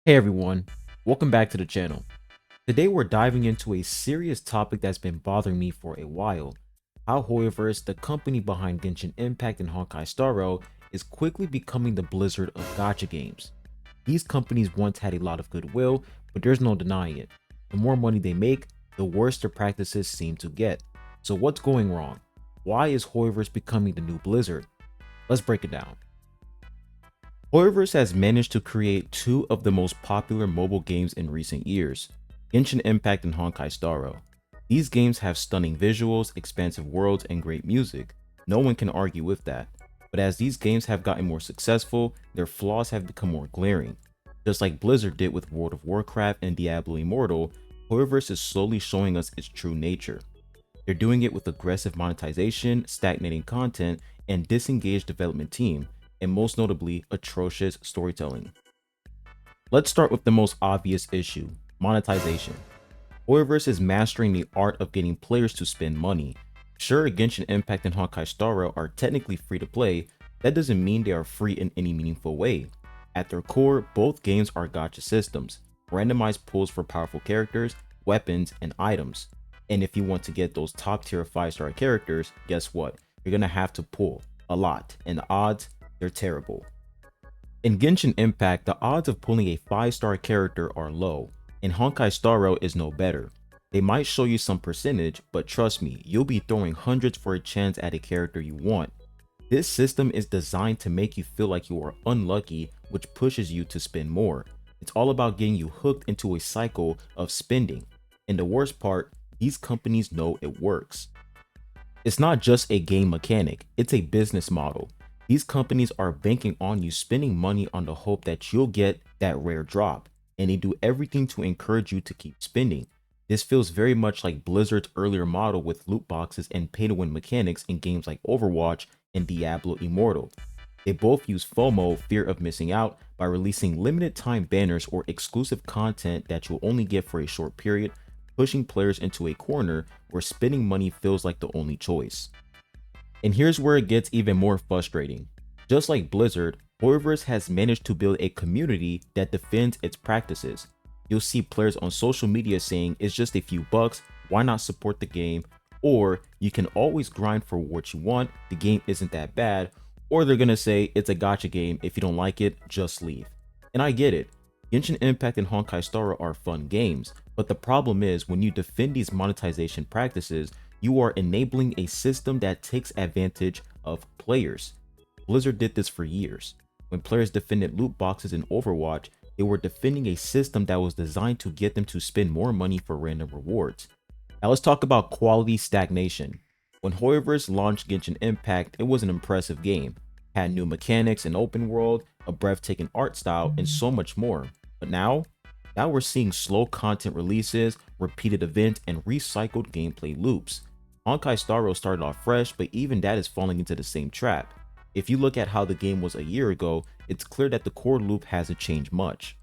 Hey everyone, welcome back to the channel. Today we're diving into a serious topic that's been bothering me for a while. How HoYoverse, the company behind Genshin Impact and Honkai Star Rail, is quickly becoming the Blizzard of gacha games. These companies once had a lot of goodwill, but there's no denying it. The more money they make, the worse their practices seem to get. So what's going wrong? Why is HoYoverse becoming the new Blizzard? Let's break it down. HoYoverse has managed to create two of the most popular mobile games in recent years, Genshin Impact and Honkai Star Rail. These games have stunning visuals, expansive worlds, and great music. No one can argue with that. But as these games have gotten more successful, their flaws have become more glaring. Just like Blizzard did with World of Warcraft and Diablo Immortal, HoYoverse is slowly showing us its true nature. They're doing it with aggressive monetization, stagnating content, and disengaged development team, and most notably, atrocious storytelling. Let's start with the most obvious issue, monetization. HoYoverse is mastering the art of getting players to spend money. Sure, Genshin Impact and Honkai Star Rail are technically free to play, that doesn't mean they are free in any meaningful way. At their core, both games are gacha systems, randomized pools for powerful characters, weapons, and items. And if you want to get those top tier 5-star characters, guess what? You're gonna have to pull a lot, and the odds, they're terrible. In Genshin Impact, the odds of pulling a 5-star character are low, and Honkai Star Rail is no better. They might show you some percentage, but trust me, you'll be throwing hundreds for a chance at a character you want. This system is designed to make you feel like you are unlucky, which pushes you to spend more. It's all about getting you hooked into a cycle of spending. And the worst part, these companies know it works. It's not just a game mechanic, it's a business model. These companies are banking on you spending money on the hope that you'll get that rare drop, and they do everything to encourage you to keep spending. This feels very much like Blizzard's earlier model with loot boxes and pay-to-win mechanics in games like Overwatch and Diablo Immortal. They both use FOMO, fear of missing out, by releasing limited time banners or exclusive content that you'll only get for a short period, pushing players into a corner where spending money feels like the only choice. And here's where it gets even more frustrating. Just like Blizzard, HoYoverse has managed to build a community that defends its practices. You'll see players on social media saying it's just a few bucks, why not support the game? Or you can always grind for what you want, the game isn't that bad. Or they're gonna say it's a gacha game, if you don't like it, just leave. And I get it. Genshin Impact and Honkai Star Rail are fun games, but the problem is when you defend these monetization practices, you are enabling a system that takes advantage of players. Blizzard did this for years. When players defended loot boxes in Overwatch, they were defending a system that was designed to get them to spend more money for random rewards. Now let's talk about quality stagnation. When HoYoverse launched Genshin Impact, it was an impressive game. Had new mechanics, an open world, a breathtaking art style, and so much more. But now we're seeing slow content releases, repeated events, and recycled gameplay loops. Honkai Star Rail started off fresh, but even that is falling into the same trap. If you look at how the game was a year ago, it's clear that the core loop hasn't changed much.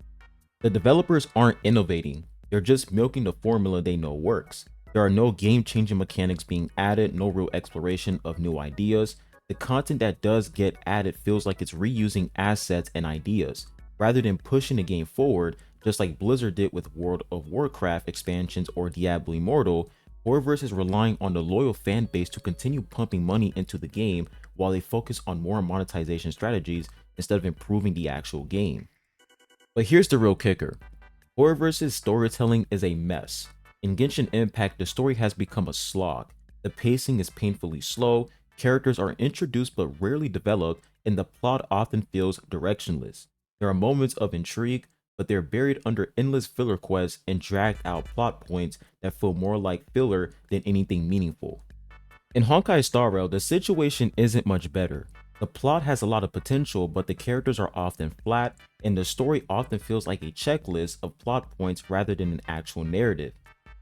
The developers aren't innovating, they're just milking the formula they know works. There are no game-changing mechanics being added, no real exploration of new ideas. The content that does get added feels like it's reusing assets and ideas, rather than pushing the game forward, just like Blizzard did with World of Warcraft expansions or Diablo Immortal. HoYoverse is relying on the loyal fan base to continue pumping money into the game while they focus on more monetization strategies instead of improving the actual game. But here's the real kicker. HoYoverse's storytelling is a mess. In Genshin Impact, the story has become a slog. The pacing is painfully slow, characters are introduced but rarely developed, and the plot often feels directionless. There are moments of intrigue, but they're buried under endless filler quests and dragged out plot points that feel more like filler than anything meaningful. In Honkai Star Rail, the situation isn't much better. The plot has a lot of potential, but the characters are often flat, and the story often feels like a checklist of plot points rather than an actual narrative.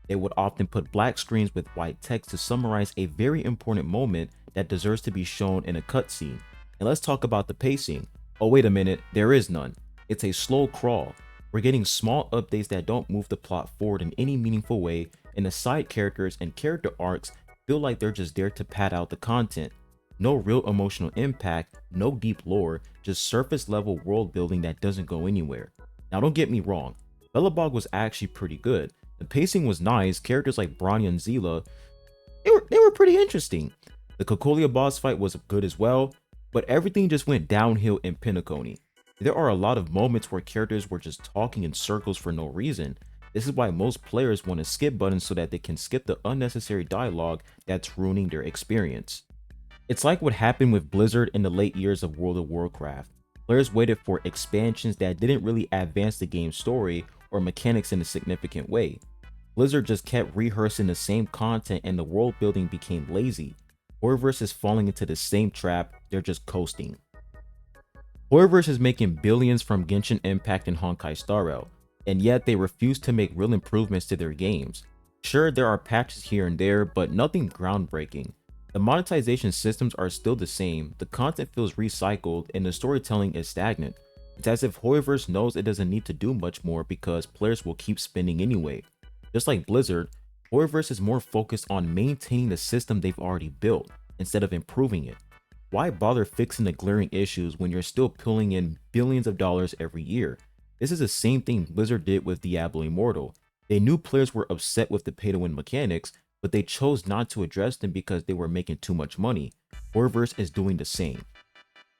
They would often put black screens with white text to summarize a very important moment that deserves to be shown in a cutscene. And let's talk about the pacing. Oh wait a minute, there is none. It's a slow crawl. We're getting small updates that don't move the plot forward in any meaningful way, and the side characters and character arcs feel like they're just there to pad out the content. No real emotional impact, no deep lore, just surface level world building that doesn't go anywhere. Now don't get me wrong, Belobog was actually pretty good. The pacing was nice, characters like Bronny and Zila, they were pretty interesting. The Cocolia boss fight was good as well, but everything just went downhill in Pinacone. There are a lot of moments where characters were just talking in circles for no reason. This is why most players want a skip button so that they can skip the unnecessary dialogue that's ruining their experience. It's like what happened with Blizzard in the late years of World of Warcraft. Players waited for expansions that didn't really advance the game's story or mechanics in a significant way. Blizzard just kept rehearsing the same content and the world building became lazy. HoYoverse is falling into the same trap, they're just coasting. HoYoverse is making billions from Genshin Impact and Honkai Star Rail, and yet they refuse to make real improvements to their games. Sure, there are patches here and there, but nothing groundbreaking. The monetization systems are still the same, the content feels recycled, and the storytelling is stagnant. It's as if HoYoverse knows it doesn't need to do much more because players will keep spending anyway. Just like Blizzard, HoYoverse is more focused on maintaining the system they've already built, instead of improving it. Why bother fixing the glaring issues when you're still pulling in billions of dollars every year? This is the same thing Blizzard did with Diablo Immortal. They knew players were upset with the pay-to-win mechanics, but they chose not to address them because they were making too much money. HoYoverse is doing the same.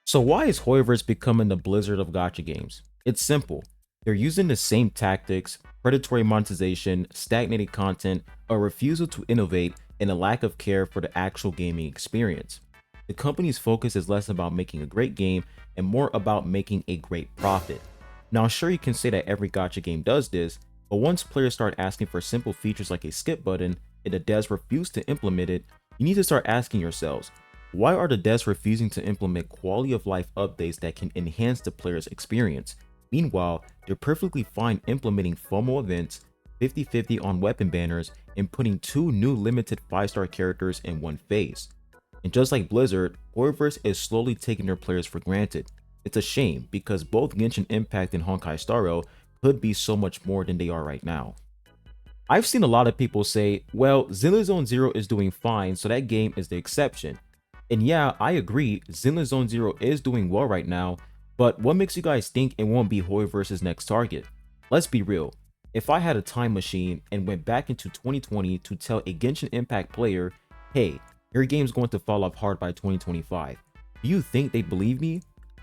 So why is HoYoverse becoming the Blizzard of gacha games? It's simple. They're using the same tactics, predatory monetization, stagnating content, a refusal to innovate, and a lack of care for the actual gaming experience. The company's focus is less about making a great game and more about making a great profit. Now sure, you can say that every gacha game does this, but once players start asking for simple features like a skip button and the devs refuse to implement it, you need to start asking yourselves, why are the devs refusing to implement quality of life updates that can enhance the player's experience? Meanwhile, they're perfectly fine implementing FOMO events, 50-50 on weapon banners, and putting 2 new limited 5-star characters in one phase. And just like Blizzard, HoYoverse is slowly taking their players for granted. It's a shame because both Genshin Impact and Honkai Star Rail could be so much more than they are right now. I've seen a lot of people say, well, Zenless Zone Zero is doing fine, so that game is the exception. And yeah, I agree, Zenless Zone Zero is doing well right now, but what makes you guys think it won't be HoYoverse's next target? Let's be real, if I had a time machine and went back into 2020 to tell a Genshin Impact player, hey, your game's going to fall off hard by 2025, do you think they'd believe me?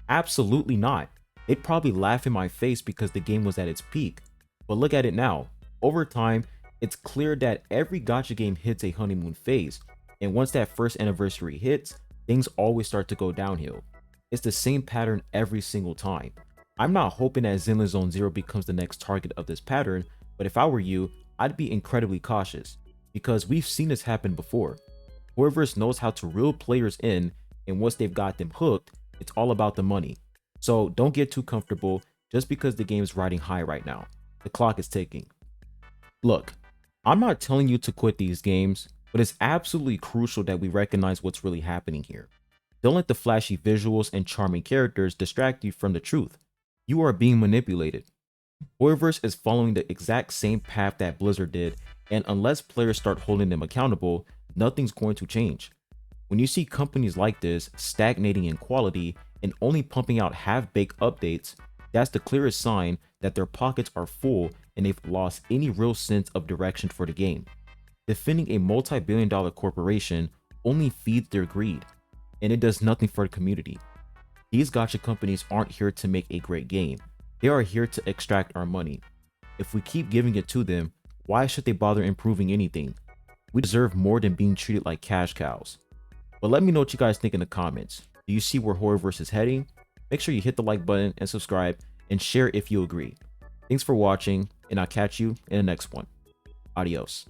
Absolutely not. They'd probably laugh in my face because the game was at its peak. But look at it now. Over time, it's clear that every gacha game hits a honeymoon phase, and once that first anniversary hits, things always start to go downhill. It's the same pattern every single time. I'm not hoping that Zenless Zone Zero becomes the next target of this pattern, but if I were you, I'd be incredibly cautious, because we've seen this happen before. HoYoverse knows how to reel players in, and once they've got them hooked, it's all about the money. So don't get too comfortable just because the game's riding high right now. The clock is ticking. Look, I'm not telling you to quit these games, but it's absolutely crucial that we recognize what's really happening here. Don't let the flashy visuals and charming characters distract you from the truth. You are being manipulated. HoYoverse is following the exact same path that Blizzard did, and unless players start holding them accountable, nothing's going to change. When you see companies like this stagnating in quality and only pumping out half-baked updates, that's the clearest sign that their pockets are full and they've lost any real sense of direction for the game. Defending a multi-billion-dollar corporation only feeds their greed, and it does nothing for the community. These gacha companies aren't here to make a great game. They are here to extract our money. If we keep giving it to them, why should they bother improving anything? We deserve more than being treated like cash cows. But let me know what you guys think in the comments. Do you see where HoYoverse is heading? Make sure you hit the like button and subscribe and share if you agree. Thanks for watching, and I'll catch you in the next one. Adios.